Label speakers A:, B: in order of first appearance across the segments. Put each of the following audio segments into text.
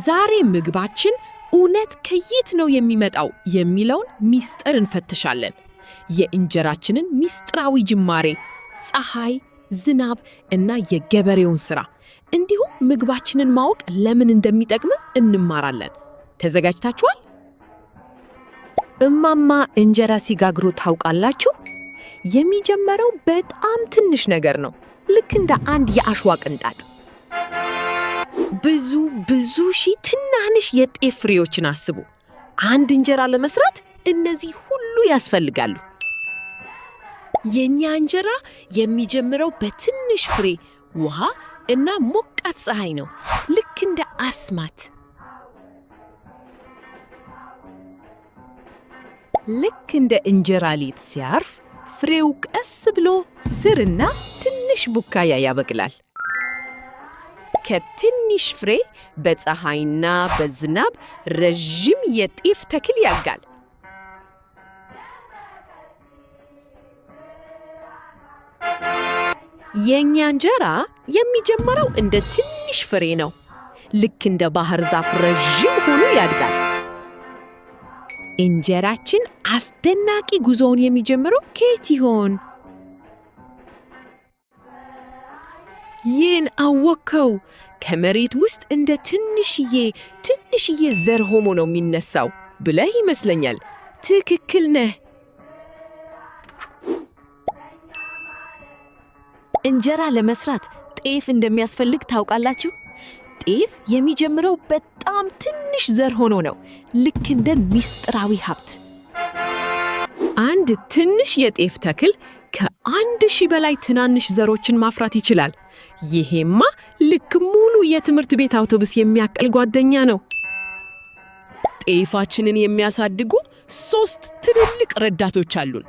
A: ዛሬ ምግባችን እውነት ከየት ነው የሚመጣው የሚለውን ሚስጥር እንፈትሻለን። የእንጀራችንን ሚስጥራዊ ጅማሬ፣ ፀሐይ፣ ዝናብ እና የገበሬውን ሥራ እንዲሁም ምግባችንን ማወቅ ለምን እንደሚጠቅም እንማራለን። ተዘጋጅታችኋል?
B: እማማ እንጀራ ሲጋግሩ ታውቃላችሁ? የሚጀመረው በጣም ትንሽ ነገር ነው፣ ልክ እንደ አንድ የአሸዋ ቅንጣት።
A: ብዙ ሺህ ትናንሽ የጤፍ ፍሬዎችን አስቡ። አንድ እንጀራ ለመስራት እነዚህ ሁሉ ያስፈልጋሉ። የኛ እንጀራ የሚጀምረው በትንሽ ፍሬ፣ ውሃ እና ሞቃት ፀሐይ ነው፣ ልክ እንደ አስማት። ልክ እንደ እንጀራ ሊጥ ሲያርፍ ፍሬው ቀስ ብሎ ስርና ትንሽ ቡቃያ ያበቅላል። ከትንሽ ፍሬ በፀሐይና በዝናብ ረዥም የጤፍ ተክል ያድጋል። የኛ እንጀራ የሚጀምረው እንደ ትንሽ ፍሬ ነው፣ ልክ እንደ ባህር ዛፍ ረዥም ሆኖ ያድጋል። እንጀራችን አስደናቂ ጉዞውን የሚጀምረው ከየት ይሆን? ይህን አወከው። ከመሬት ውስጥ እንደ ትንሽዬ ዘር ሆኖ ነው የሚነሳው ብለህ ይመስለኛል። ትክክል ነህ።
B: እንጀራ ለመስራት ጤፍ እንደሚያስፈልግ ታውቃላችሁ? ጤፍ የሚጀምረው በጣም ትንሽ ዘር ሆኖ ነው፣ ልክ እንደ ሚስጥራዊ ሀብት።
A: አንድ ትንሽ የጤፍ ተክል ከ1000 በላይ ትናንሽ ዘሮችን ማፍራት ይችላል። ይሄማ ልክ ሙሉ የትምህርት ቤት አውቶቡስ የሚያክል ጓደኛ ነው። ጤፋችንን የሚያሳድጉ 3 ትልልቅ ረዳቶች አሉን።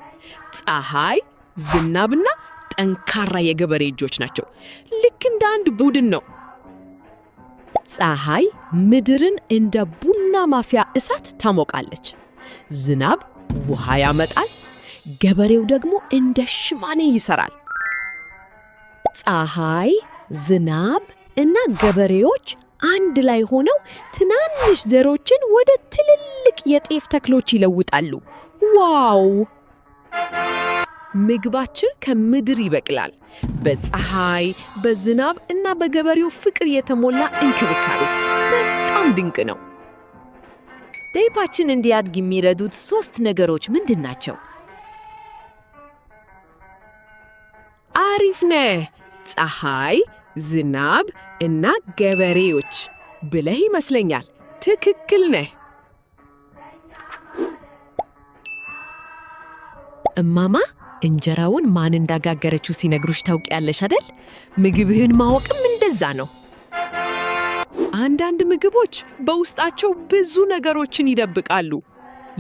A: ፀሐይ፣ ዝናብና ጠንካራ የገበሬ እጆች ናቸው። ልክ እንደ አንድ ቡድን ነው።
B: ፀሐይ ምድርን እንደ ቡና ማፍያ እሳት ታሞቃለች። ዝናብ ውሃ ያመጣል። ገበሬው ደግሞ እንደ ሽማኔ ይሰራል። ፀሐይ፣ ዝናብ እና ገበሬዎች አንድ ላይ ሆነው ትናንሽ ዘሮችን ወደ ትልልቅ የጤፍ ተክሎች ይለውጣሉ። ዋው!
A: ምግባችን ከምድር ይበቅላል። በፀሐይ፣ በዝናብ እና በገበሬው ፍቅር የተሞላ እንክብካቤ በጣም ድንቅ ነው።
B: ጤፋችን እንዲያድግ የሚረዱት 3 ነገሮች ምንድን ናቸው?
A: አሪፍ ነህ። ፀሐይ፣ ዝናብ እና ገበሬዎች ብለህ ይመስለኛል። ትክክል ነህ።
B: እማማ እንጀራውን ማን እንዳጋገረችው ሲነግሩሽ ታውቂያለሽ አይደል? ምግብህን ማወቅም እንደዛ ነው።
A: አንዳንድ ምግቦች በውስጣቸው ብዙ ነገሮችን ይደብቃሉ።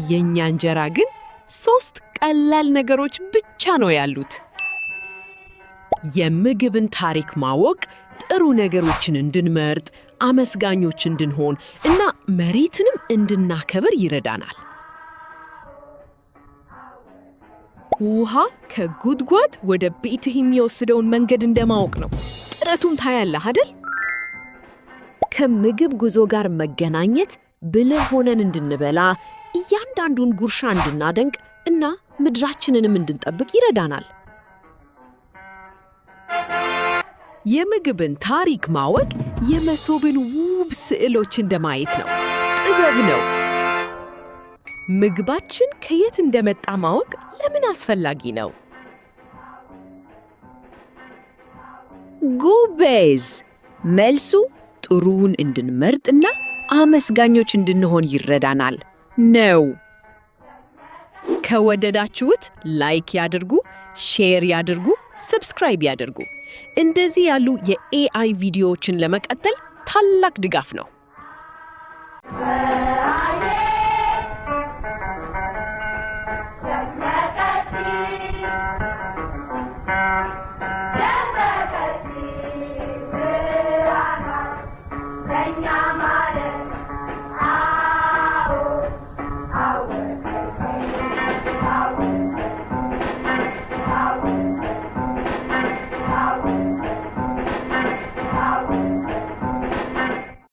A: የኛ እንጀራ ግን 3 ቀላል ነገሮች ብቻ ነው ያሉት። የምግብን ታሪክ ማወቅ ጥሩ ነገሮችን እንድንመርጥ፣ አመስጋኞች እንድንሆን እና መሬትንም እንድናከብር ይረዳናል። ውሃ ከጉድጓድ ወደ ቤትህ የሚወስደውን መንገድ እንደማወቅ ነው። ጥረቱን ታያለህ አይደል?
B: ከምግብ ጉዞ ጋር መገናኘት ብልህ ሆነን እንድንበላ፣ እያንዳንዱን ጉርሻ እንድናደንቅ እና ምድራችንንም እንድንጠብቅ ይረዳናል።
A: የምግብን ታሪክ ማወቅ የመሶብን ውብ ስዕሎች እንደማየት ነው። ጥበብ ነው። ምግባችን ከየት እንደመጣ ማወቅ ለምን አስፈላጊ ነው?
B: ጉቤዝ! መልሱ ጥሩውን እንድንመርጥና አመስጋኞች እንድንሆን ይረዳናል ነው።
A: ከወደዳችሁት ላይክ ያድርጉ፣ ሼር ያድርጉ፣ ሰብስክራይብ ያድርጉ። እንደዚህ ያሉ የኤአይ ቪዲዮዎችን ለመቀጠል ታላቅ ድጋፍ ነው።